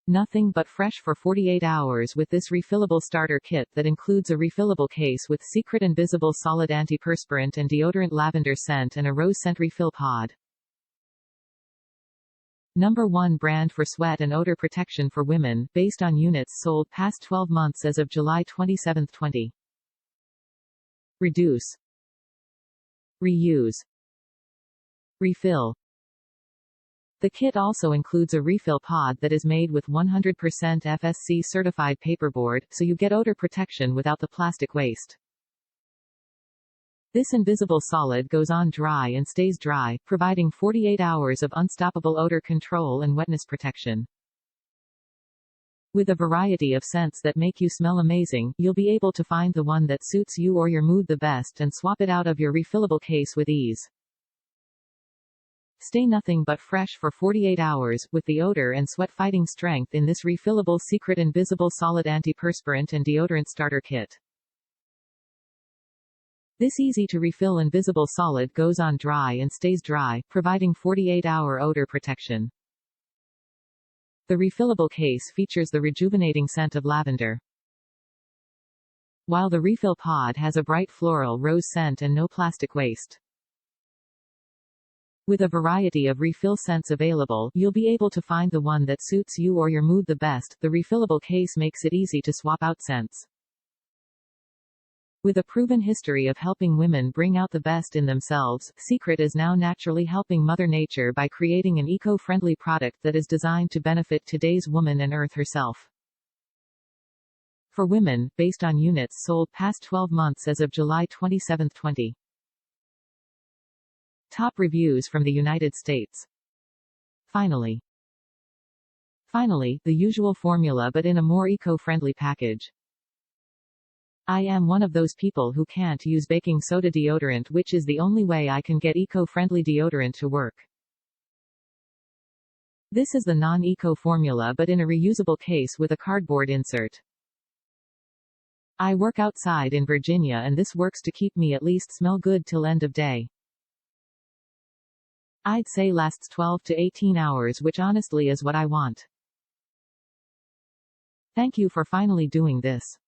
Nothing but fresh for 48 hours with this refillable starter kit that includes a refillable case with secret invisible solid antiperspirant and deodorant lavender scent and a rose scent refill pod. Number 1 brand for sweat and odor protection for women, based on units sold past 12 months as of July 27, 20. Reduce. Reuse. Refill. The kit also includes a refill pod that is made with 100% FSC-certified paperboard, so you get odor protection without the plastic waste. This invisible solid goes on dry and stays dry, providing 48 hours of unstoppable odor control and wetness protection. With a variety of scents that make you smell amazing, you'll be able to find the one that suits you or your mood the best and swap it out of your refillable case with ease. Stay nothing but fresh for 48 hours, with the odor and sweat-fighting strength in this refillable secret invisible solid antiperspirant and deodorant starter kit. This easy-to-refill invisible solid goes on dry and stays dry, providing 48-hour odor protection. The refillable case features the rejuvenating scent of lavender, while the refill pod has a bright floral rose scent and no plastic waste. With a variety of refill scents available, you'll be able to find the one that suits you or your mood the best. The refillable case makes it easy to swap out scents. With a proven history of helping women bring out the best in themselves, Secret is now naturally helping Mother Nature by creating an eco-friendly product that is designed to benefit today's woman and Earth herself. For women, based on units sold past 12 months as of July 27, 20. Top reviews from the United States. Finally, the usual formula but in a more eco-friendly package. I am one of those people who can't use baking soda deodorant, which is the only way I can get eco-friendly deodorant to work. This is the non-eco formula but in a reusable case with a cardboard insert. I work outside in Virginia and this works to keep me at least smell good till end of day. I'd say lasts 12 to 18 hours, which honestly is what I want. Thank you for finally doing this.